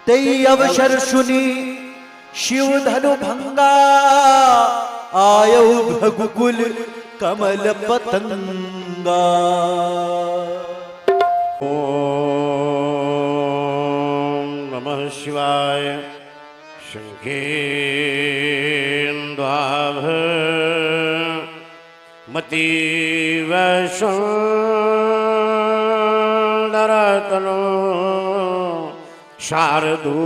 तेई अवसर सुनी शिव धनु भंगा, आयौ भगुकुल कमल पतंगा। ओम नमः शिवाय। शंखेन्द्वाभ मतीव सुंदरतनो शार्दूल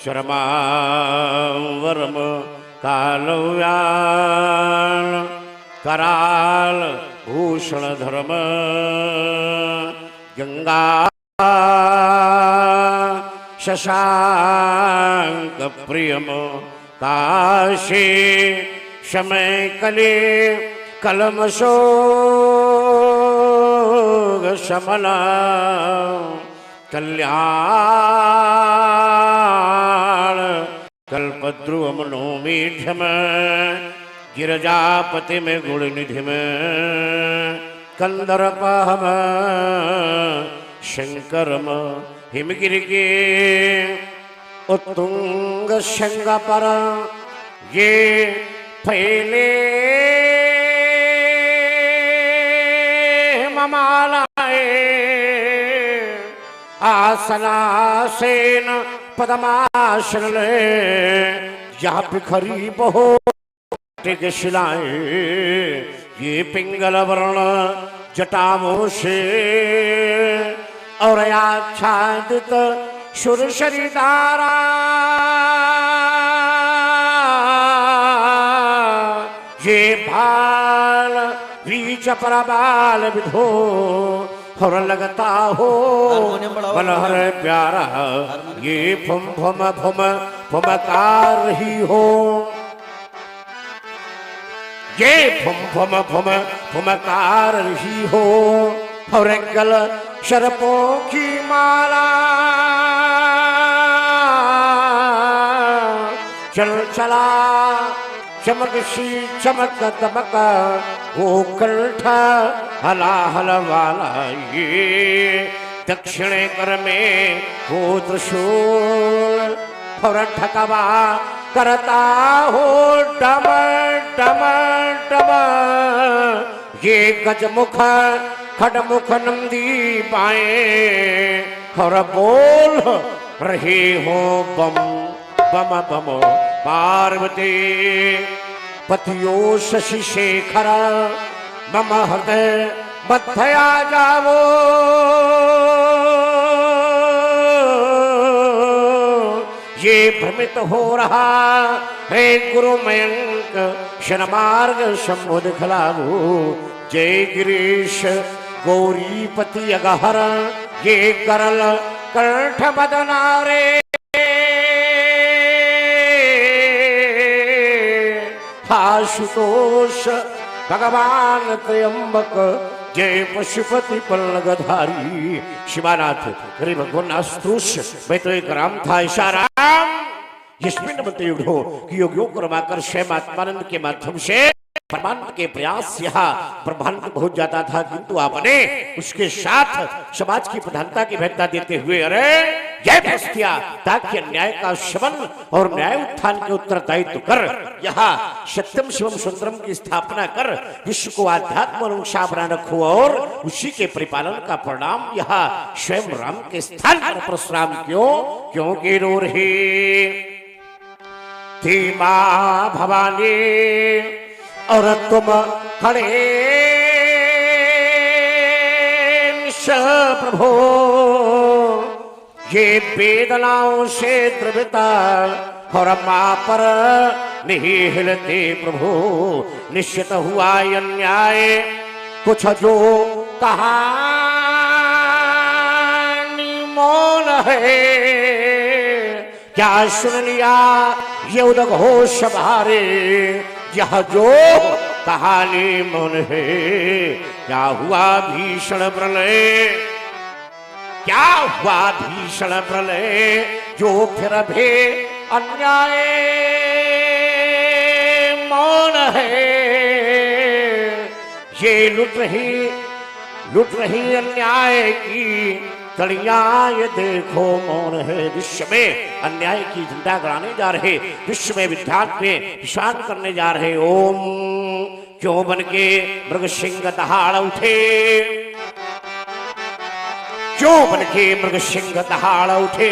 शर्मावरम कालव्याल कराल भूषण धर्म गंगा शशांक प्रियम काशी समय कले कलमशोग शमला कल्याण कल्पद्रुवम नौमीढ्यम गिरजापति में गुण निधि में कंदर्पहम शंकरम हिमगिरि के उत्तुंग शंग पर ये फैले ममालाए आसनासेन पदमासन ले या बिखरी बहो शिलाएं ये पिंगल वर्ण जटाओं से और आच्छादित सुरसरी धारा ये भाल बीच परबाल विधो और लगता हो बलहर प्यारा ये फुम फुम फुम फुमकार ही हो ये फुम फुम फुम फुमकार ही हो और गल शरपों की माला चल चला चमक सी चमक दमक वो कंठ हला हल वाला ये दक्षिणे कर में वो त्रिशूल और ठकवा करता हो डम डम डम ये गजमुख खडमुख नंदी पाए और बोल रहे हो बम बम बम पार्वती पतियो शशि शेखर मम हृदय मध्यया जावो ये भ्रमित हो रहा है गुरु मयंक शनमार्ग शंभु दिखलावो जय गिरीश गौरीपति अगहर ये करल कंठ बदनारे आशुतोष भगवान त्र्यंबक जय पशुपति पल्लगधारी शिवानाथ हरि भगवान अस्त्रुष मैं तो एक राम था इशारा यस्मिन मतयुग हो कि योगियों को रमाकर स्वयं आत्मानंद के माध्यम से परमानंद के प्रयास यहाँ ब्रह्मांड बहुत जाता था, किंतु आपने उसके साथ समाज की प्रधानता की भेदता देते हुए अरे जय प्रस्तिया ताकि न्याय का शमन और न्याय उत्थान के उत्तरदायित्व कर यहाँ सत्यम शिवम सुंदरम की स्थापना कर विश्व को आध्यात्म अनुषा बना रखो और उसी के परिपालन का परिणाम यहाँ स्वयं राम के स्थान पर परशुराम क्योंकि रो रही थी मां भवानी और तुम खड़े प्रभु ये वेदनाओं से द्रविता और मां पर नहीं हिलते प्रभु निश्चित हुआ अन्याय कुछ जो कहानी मौन है क्या सुन लिया ये उद्घोष भारे यह जो कहानी मन है क्या हुआ भीषण प्रलय क्या हुआ भीषण प्रलय जो फिर भी अन्याय मौन है ये लुट रही अन्याय की कड़ियां ये देखो मौन है। विश्व में अन्याय की झंडा गड़ाने जा रहे, विश्व में विद्यान पे विशान करने जा रहे। ओम क्यों बन के मृग सिंह दहाड़ उठे, क्यों बन के मृग सिंह दहाड़ उठे,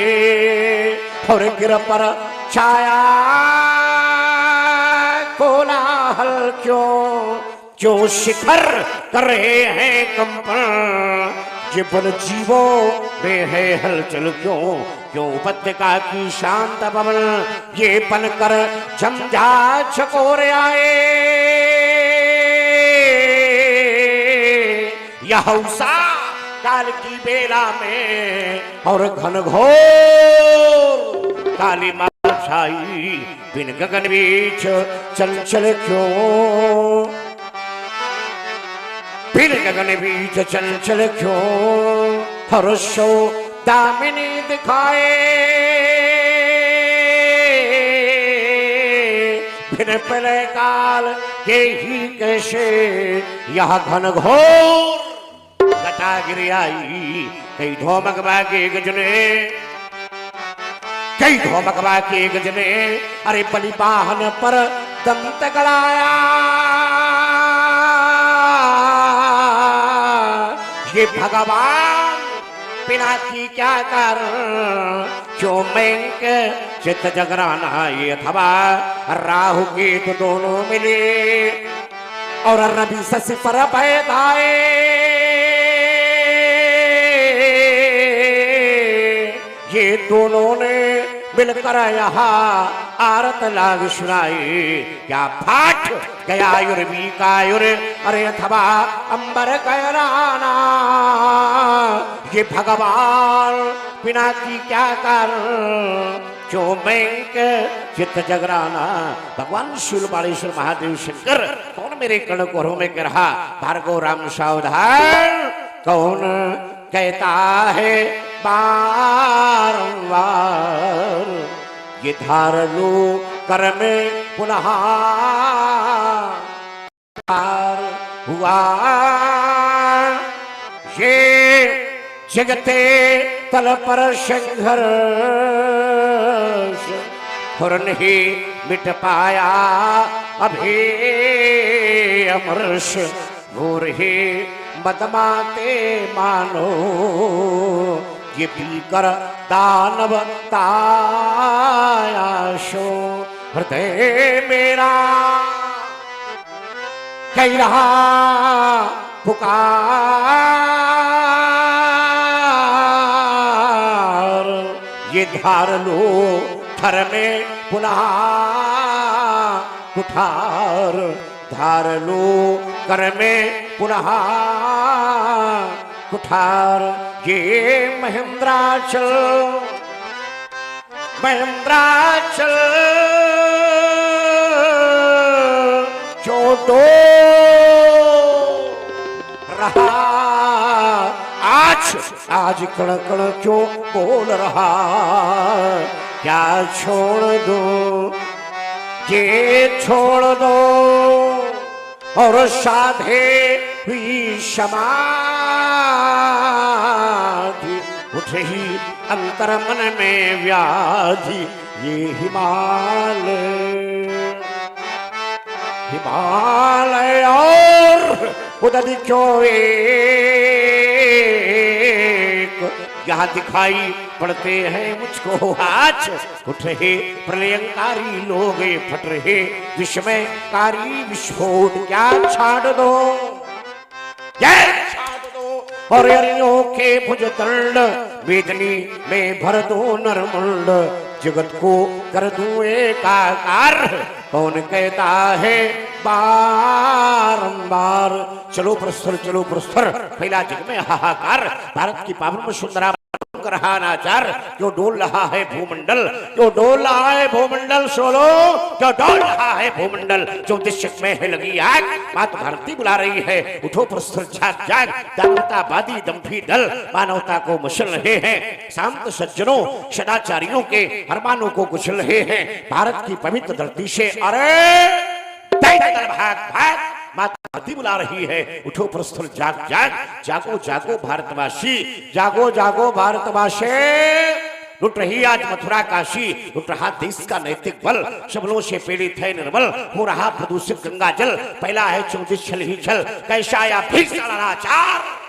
और गिर पर छाया कोलाहल क्यों, क्यों शिखर कर रहे हैं कंपन, ये बन जीवों में है हलचल क्यों, क्यों उपत्यका की शांत पवन ये बनकर झमझा छकोरे आए। यह उषा काल की बेला में और घनघोर काली माल छाई, बिन गगन बीच चंचल क्यों, बिन गगन बीच चंचल क्यों, हर्षो दामिनी दिखाए, बिन प्रलय काल के ही कैसे यह घनघोर घटा गिर आई। कई धोमक बागे गजने, कई धोमक बागे गजने, अरे बलि वाहन पर दंत गड़ाया। ये भगवान बिना की क्या कारण, क्यों बैंक चित्त जगराना, ये अथवा राहु केतु दोनों मिले और रवि शशि पर पैदाए। ये दोनों ने मिलकर यहाँ आरत लाग सुनाई। क्या फाट गयायुर बीकायुर, अरे अथवा अंबर कैराना, ये भगवान बिना की क्या कारण, क्यों बैंक चित्त जगराना। भगवान शूलपाणेश्वर महादेव शंकर कौन मेरे कण कोरों में कर रहा, भार्गव राम सावधान कौन कहता है बारंबार, ये धार लो कर में पुनः हुआ। ये जगते तल पर संघर्ष और नहीं मिट पाया अभी अमरश, घोर ही मदमाते मानो, ये पीकर दानव तायाशो हृदय मेरा कह रहा पुकार। ये धार लो थर में पुनः कुठार, धार लो कर में पुनः कुठार। ये महेंद्राचल महेंद्राचल चोटो रहा आज, आज कण कण क्यों बोल रहा, क्या छोड़ दो ये छोड़ दो और साधे हुई समाधि, उठ ही अंतर मन में व्याधि। ये हिमालय और उदधि क्यों एक, यहाँ दिखाई पड़ते हैं मुझको आज। उठ रहे प्रलयंकारी लोग फट रहे विस्मयकारी विस्फोट, क्या छाड़ दो और अरियों के भुज दंड, वेदनी में भर दो नरमुंड, जगत को कर दूं एकाकार। कौन कहता है बारंबार, चलो प्रस्तर चलो प्रस्तर, फैला जग में हाहाकार। भारत की पावन सुंदरा कर रहा नाचार, जो डोल रहा है भूमंडल, जो डोल रहा है भूमंडल, सोलो जो डोल रहा है भूमंडल। जो दिशक में है लगी आग, मात भारती बुला रही है, उठो प्रस्तर जाग जाग। दानवतावादी दम्भी दल मानवता को मसल रहे हैं, शांत सज्जनों सदाचारियों के अरमानों को कुचल रहे हैं। भारत की पवित्र धरती से अरे भाग भाग, माता आदि बुला रही है। उठो प्रस्थल जाग जाग, जागो जागो भारतवासी, जागो जागो भारतवासी। लुट रही आज मथुरा काशी, लुट रहा देश का नैतिक बल, शबलों से पीड़ित है निर्बल, हो रहा प्रदूषित गंगा जल, पहला है 34 छल ही छल, कैसा आया भीषण अनाचार,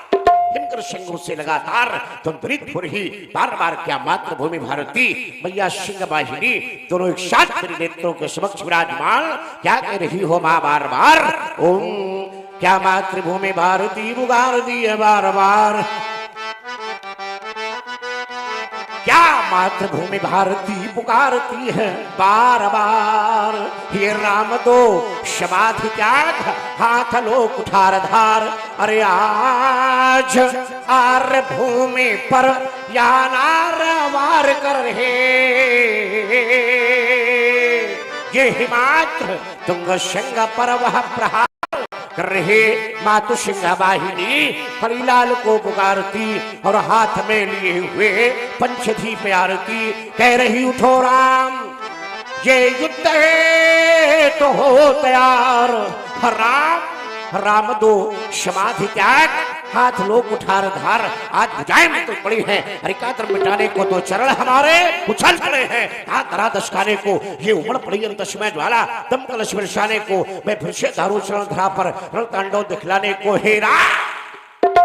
हिमकर सिंहों से लगातार द्वंद्वित हो रही बार बार क्या मातृभूमि भारती मैया सिंह वाहिनी दोनों एक साथ मेरे नेत्रों के समक्ष विराजमान, क्या कह रही हो माँ बार बार, ओम क्या मातृभूमि भारती पुकार दी है बार बार, क्या मातृभूमि भारती पुकारती है बार बार, ये राम दो समाधि त्याग हाथ लो कुठार धार, अरे आज आर्य भूमि पर या नार वार कर रहे, ये हिमाचल तुंग सिंह पर वह प्रहार कर रहे, मातु सिंह वाहिनी हरिलाल को पुकारती और हाथ में लिए हुए पंचधी पे आरती, कह रही उठो राम ये युद्ध है तो हो तैयार, राम राम दो समाधि त्याग हाथ लोग उठार धार, आज बुझाए में तो पड़ी है, हरिकातर मिटाने को तो चरण हमारे उछल खड़े हैं, हाथ धरा दशकाने को ये उमड़ पड़ी अंतस्मय ज्वाला, दम कलश बरसाने को मैं फिर से धारू चरण धरा पर रणतांडव दिखलाने को, हे राम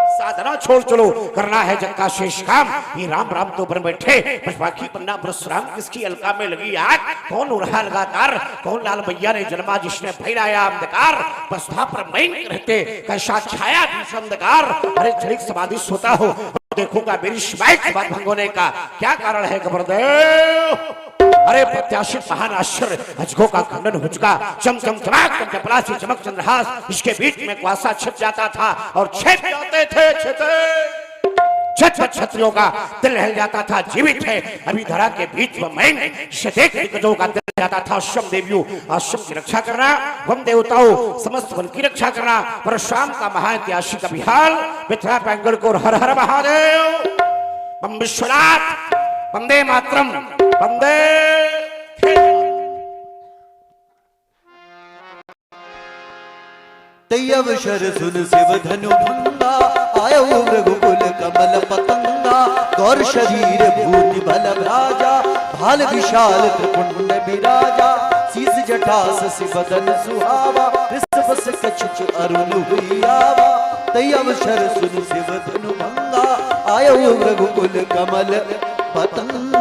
साधना छोड़ चलो करना है जग का शेष काम, ये राम राम तो बन बैठे बाकी पन्ना परशुराम किसकी अलका में लगी आग, कौन हो रहा लगातार, कौन लाल भैया ने जन्मा जिसने फैलाया अंधकार, बसधा पर मैं रहते कैसा छाया भीषण अंधकार, अरे झड़िक समाधि सोता हो देखूंगा मेरी शिवाय बात भंग होने का क्या कारण है खबरदेव, अरे प्रत्याशित महान आश्चर्य अजगों का खंडन हो चुका, चम चम चमक चपला से चमक चंद्रहास, इसके बीच में कुआसा छिप जाता था और छिप जाते थे छत छत्रियों का दिल हिल जाता था, जीवित है अभी धरा के बीच में मैं शतेक दिग्गजों का दिल जाता था, अश्वम देवियों अश्वम की रक्षा करना, वम देवताओं समस्त बल की रक्षा करना, परशुराम का महाऐतिहासिक अभियान मिथिला पैंगल को हर हर महादेव, बम विश्वनाथ, वंदे मातरम, वंदे। तै अवसर सुन शिव धनु भंगा, आयो रघुकुल कमल पतंगा, गौर शरीर भूति बल भ्राजा, भाल विशाल त्रिपुंड विराजा, शीस जटा शशि बदन सुहावा, वृषभ से कछुच अरुण हुइयावा, तै अवसर सुन शिव धनु भंगा, आयो रघुकुल कमल पतंगा।